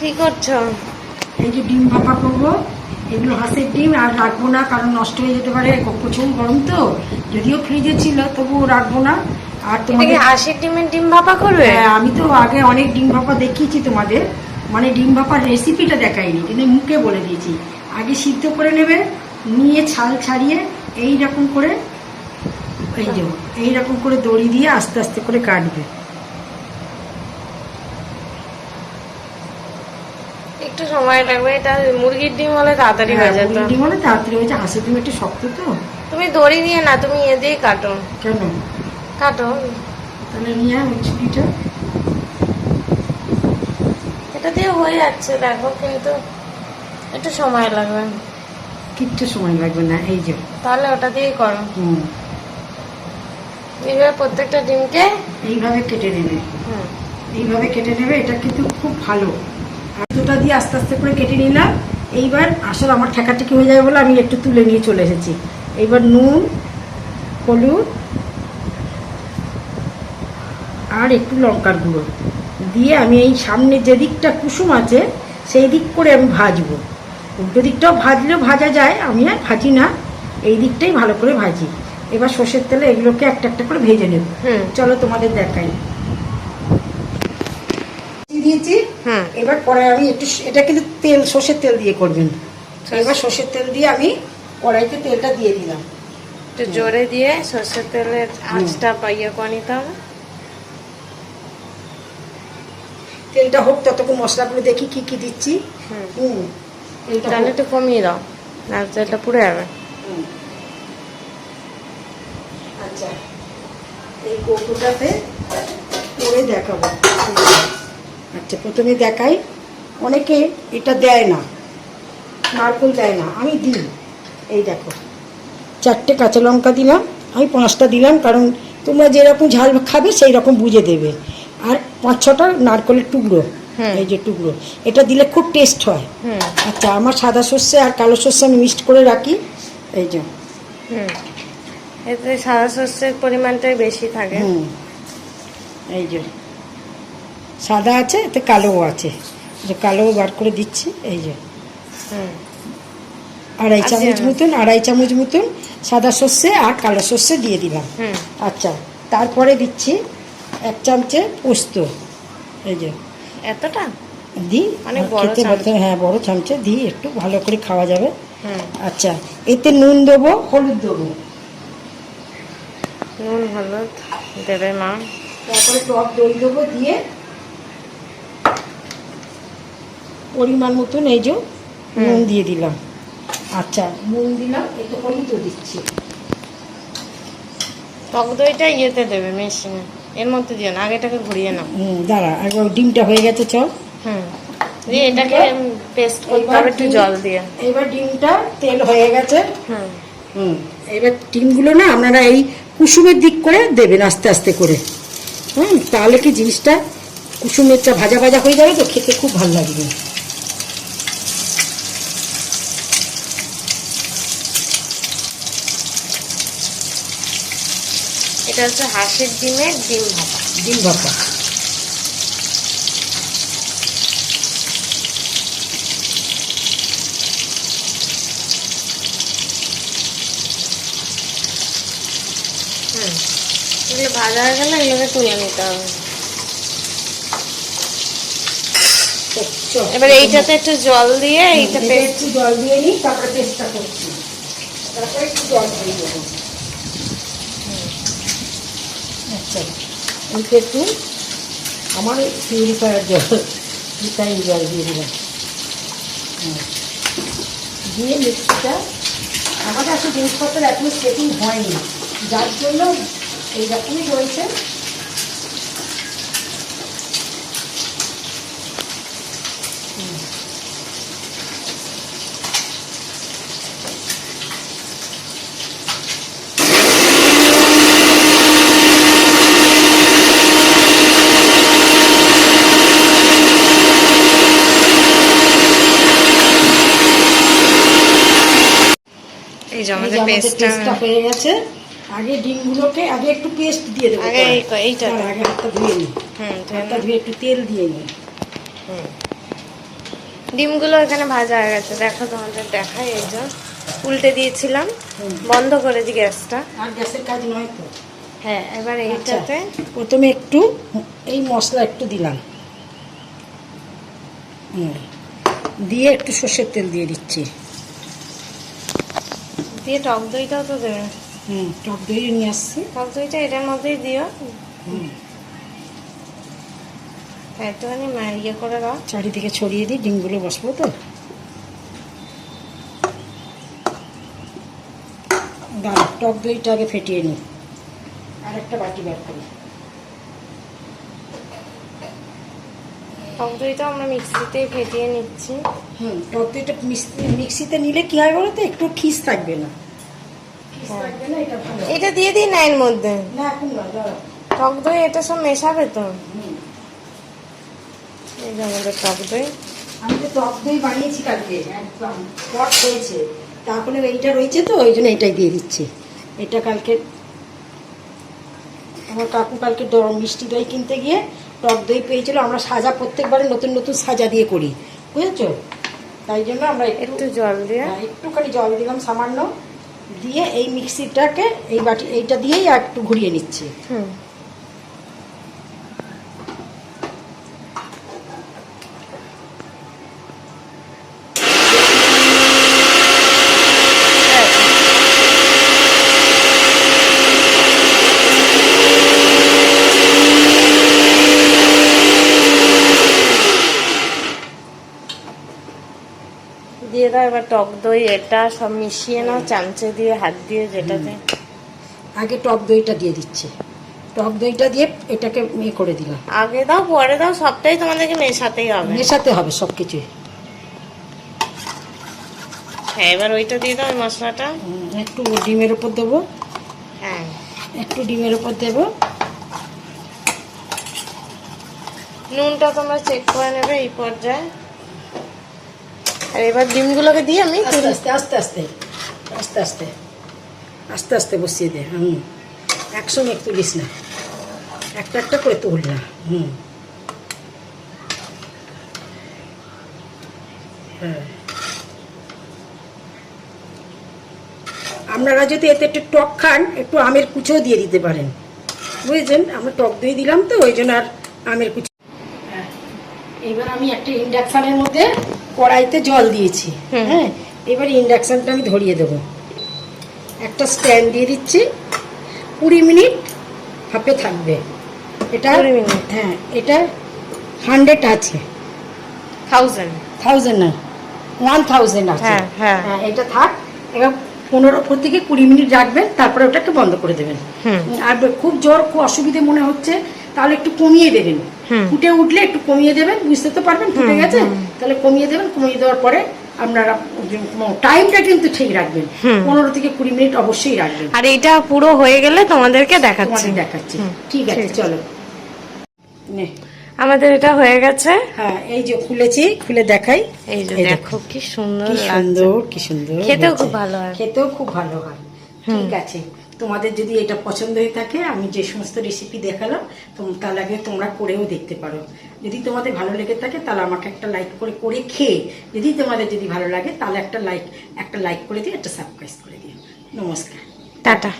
কি করছো? এই যে ডিম ভাপা করবো, এগুলো হাঁসের ডিম, আর রাখবো না কারণ নষ্ট হয়ে যেতে পারে, প্রচুর গরম তো, যদিও ফ্রিজে ছিল তবুও রাখবো না। আর তোমাদের হাঁসের ডিমের ডিম ভাপা করবে? হ্যাঁ, আমি তো আগে অনেক ডিম ভাপা দেখিয়েছি তোমাদের, মানে ডিম ভাপার রেসিপিটা দেখাইনি, কিন্তু মুখে বলে দিয়েছি। আগে সিদ্ধ করে নেবে, নিয়ে ছাল ছাড়িয়ে এইরকম করে, এই যে এইরকম করে দড়ি দিয়ে আস্তে আস্তে করে কাটবে। একটু সময় লাগবে, এটা মুরগির ডিম হলে তাড়াতাড়ি হয়ে যেত। মুরগির ডিম হলে তাড়াতাড়ি হয়েছে, হাঁসের ডিম একটু শক্ত তো। তুমি দড়ি দিয়ে না, তুমি এ দিয়ে কাটো। কেন? কাটো। তাহলে নিয়ে ছুটিটা এটা দিয়ে হয়ে যাচ্ছে দেখো, কিন্তু একটু সময় লাগবে। কিচ্ছু সময় লাগবে না, এই যে তাহলে ওটা দিয়েই করো। হুম, এইভাবে প্রত্যেকটা ডিমকে এইভাবে কেটে নেবে, হুম এইভাবে কেটে নেবে। এটা কিন্তু খুব ভালো। আর দুটা দিয়ে আস্তে আস্তে করে কেটে নিলাম। এইবার আসলে আমার ঠেকাঠেকি হয়ে যাবে বলে আমি একটু তুলে নিয়ে চলে এসেছি। এইবার নুন, হলুদ আর একটু লঙ্কার গুঁড়ো দিয়ে আমি এই সামনে যে দিকটা কুসুম আছে সেই দিক করে আমি ভাজবো। উল্টো দিকটাও ভাজলেও ভাজা যায়, আমি আর ভাজি না, এই দিকটাই ভালো করে ভাজি। এবার সর্ষের তেলে এগুলোকে একটা একটা করে ভেজে নেব। চলো তোমাদের দেখাই। দিয়েছি, এবার পরে আমি একটু, এটা কিন্তু তেল সর্ষের তেল দিয়ে করবেন। এবার সর্ষের তেল দিয়ে আমি কড়াইতে তেলটা দিয়ে দিলাম, একটু জোরে দিয়ে সর্ষের তেলের আঁচটা পাইয়ে করে নিতে হবে। তেলটা হোক ততক্ষণ মশলাগুলো দেখি কি কি দিচ্ছি। তাহলে একটু কমিয়ে দাও, না তেলটা পুড়ে যাবে। আচ্ছা, এই কৌটোটাতে করে দেখাবো। আচ্ছা, প্রথমে দেখাই, অনেকে এটা দেয় না, নারকেল দেয় না, আমি দিই। এই দেখো, 4টে কাঁচা লঙ্কা দিলাম, আমি 5টা দিলাম, কারণ তোমরা যেরকম ঝাল খাবে সেই রকম বুঝে দেবে। আর 5-6টা নারকেলের টুকরো, এই যে টুকরো, এটা দিলে খুব টেস্ট হয়। আচ্ছা, আমার সাদা সর্ষে আর কালো সর্ষে আমি মিক্সড করে রাখি, এই যে এতে সাদা সর্ষের পরিমাণটাই বেশি থাকে। এই যে সাদা আছে, এতে কালোও আছে, যে কালোও বার করে দিচ্ছি। এই যে 2.5 চামচ মতন সাদা সর্ষে আর কালো সর্ষে দিয়ে দিলাম। আচ্ছা, তারপরে দিচ্ছি 1 চামচে পোস্ত। এই যে এতটা দিই, অনেক বড় চামচ। হ্যাঁ, বড় চামচে দিই, একটু ভালো করে খাওয়া যাবে। আচ্ছা, এতে নুন দেবো, হলুদ দেবো। নুন হলুদ দেবে মা। তারপরে টক দই দেবো, দিয়ে পরিমাণ মতন এই যে নুন দিয়ে দিলাম। আচ্ছা, নুন দিলাম, একটু হলুদও দিচ্ছি। টক দইটা ইয়েতে দেবে মেশিনে, এর মধ্যে দিও না, আগেটাকে ঘুরিয়ে নাও। দাঁড়া, একবার ডিমটা হয়ে গেছে, চল। দিয়ে এটাকে পেস্ট করতে হবে একটু জল দিয়ে। এবার ডিমটা তেল হয়ে গেছে। এবার ডিমগুলো না আপনারা এই কুসুমের দিক করে দেবেন, আস্তে আস্তে করে। তাহলে কি জিনিসটা কুসুমেরটা ভাজা ভাজা হয়ে যাবে, তো খেতে খুব ভালো লাগবে। এটা হচ্ছে হাঁসের ডিমের ডিম ভাপা। ডিম ভাপা। এগুলো ভাজা হয়ে গেলে এগুলোকে তুলে নিতে হবে। এবার এইটাতে একটু জল দিয়ে, এইটা একটু জল দিয়ে নিই, তারপরে পেস্টটা করছি, তারপরে একটু জল দিয়ে দেবো। আচ্ছা, এইটা একটু আমার পিউরিফায়ার জল, রিফাইন জল দিয়ে দিলাম। দিয়ে মিক্সিটা, আমাদের আসলে জিনিসপত্র এখনো সেটিং হয়নি, যার জন্য এইরকমই রয়েছে। এই যে আমাদের পেস্টটা হয়ে গেছে। আগে ডিমগুলোকে আগে একটু পেস্ট দিয়ে দেবো, আগে এইটা আগে হাতটা ধুয়ে নিই, হাতটা ধুয়ে একটু তেল দিয়ে নিই। ডিমগুলো এখানে ভাজা হয়ে গেছে, দেখো তোমাদের দেখাই। এই যে উল্টে দিয়েছিলাম, বন্ধ করেছি গ্যাসটা। আর গ্যাসের কাজ নয় তো। হ্যাঁ, এবার এইটাতে প্রথমে একটু এই মশলা একটু দিলাম, দিয়ে একটু সর্ষের তেল দিয়ে দিচ্ছি। দিয়ে টক দইটাও তো দেবে। টক দই নিয়ে আসছি। টক দইটা এটার মধ্যেই দিও। একটুখানি ইয়ে করে দাও, চারিদিকে ছড়িয়ে দিই, ডিমগুলো বসবো তো। দাঁড়া, টক দইটা আগে ফেটিয়ে নিই, আর একটা বাটি বের করি। টক দইটা আমরা মিক্সিতেই ফেটিয়ে নিচ্ছি। টক দইটা মিক্সিতে নিলে কি হয় বলো তো, একটু খিস থাকবে না। এটা দিয়ে দিই না এর মধ্যে? না, এখন না, দাঁড়া। টক দই এটা সব মেশাবে তো। এই যে আমাদের টক দই। আমি তো টক দই বানিয়েছি কালকে, একদম টক হয়েছে। তারপরে এইটা রয়েছে তো, ওই জন্য এটাই দিয়ে দিচ্ছি। এটা কালকে আমার কাকু কালকে মিষ্টি দই কিনতে গিয়ে টক দই পেয়েছিল। আমরা সাজা প্রত্যেকবারে নতুন নতুন সাজা দিয়ে করি, বুঝেছো? তাই জন্য আমরা একটু জল দিয়ে, একটুখানি জল দিলাম সামান্য, দিয়ে এই মিক্সিটাকে এই বাটি এইটা দিয়েই আর একটু ঘুরিয়ে নিচ্ছি। দিয়ে দাও এবার টক দই, এটা সব মিশিয়ে নাও চামচে দিয়ে, হাত দিয়ে, যেটাতে। আগে টক দইটা দিয়ে দিচ্ছি, টক দইটা দিয়ে এটাকে ইয়ে করে দিলাম। আগে দাও পরে দাও, সবটাই তোমাদেরকে মেশাতেই হবে। মেশাতে হবে সব কিছুই। হ্যাঁ, এবার ওইটা দিয়ে দাও, ওই মশলাটা। একটু ডিমের উপর দেবো। হ্যাঁ, একটু ডিমের উপর দেবো। নুনটা তোমরা চেক করে নেবে এই পর্যায়ে। আর এবার ডিমগুলোকে দিয়ে আমি আস্তে আস্তে আস্তে আস্তে আস্তে আস্তে আস্তে আস্তে বসিয়ে দে। একসঙ্গে তুলিস না, একটা একটা করে তুল না। হ্যাঁ, আপনারা যদি এতে একটু টক খান, একটু আমের কুচোও দিয়ে দিতে পারেন, বুঝেছেন? আমরা টক দই দিলাম তো, ওই জন্য আর আমের কুচো। এবার আমি একটা ইন্ডাকশানের মধ্যে কড়াইতে জল দিয়েছি। হ্যাঁ, এবার ইন্ডাকশানটা আমি ধরিয়ে দেবো। একটা স্ট্যান্ড দিয়ে দিচ্ছি, 20 মিনিট ভাপে থাকবে এটা। 20 মিনিট? হ্যাঁ, এটা 100 আছে, 1000 না, 1000 আছে। হ্যাঁ, এটা থাক। এবার 15 থেকে 20 মিনিট রাখবেন, তারপরে ওটাকে বন্ধ করে দেবেন। আর খুব জোর খুব অসুবিধে মনে হচ্ছে তাহলে একটু কমিয়ে দেবেন। ফুটে উঠলে একটু কমিয়ে দেবেন, বুঝতে তো পারবেন ফুটে গেছে, তাহলে কমিয়ে দেবেন। কমিয়ে দেওয়ার পরে আপনারা টাইমটা কিন্তু ঠিক রাখবেন, 15 থেকে 20 মিনিট অবশ্যই রাখবেন। আর এটা পুরো হয়ে গেলে তোমাদেরকে দেখাচ্ছি। ঠিক আছে, চলো। আমাদের এটা হয়ে গেছে। হ্যাঁ, এই যে খুলেছি, খুলে দেখাই। এই যে দেখো কি সুন্দর, কি সুন্দর, কি সুন্দর। খেতেও খুব ভালো হয়। খেতেও খুব ভালো হয়। ঠিক আছে, তোমাদের যদি এটা পছন্দ হয়ে থাকে, আমি যে সমস্ত রেসিপি দেখালাম তার আগে তোমরা করেও দেখতে পারো। যদি তোমাদের ভালো লেগে থাকে তাহলে আমাকে একটা লাইক করে খেয়ে, যদি তোমাদের যদি ভালো লাগে তাহলে একটা লাইক করে দিও, একটা সাবস্ক্রাইব করে দিও। নমস্কার, টাটা।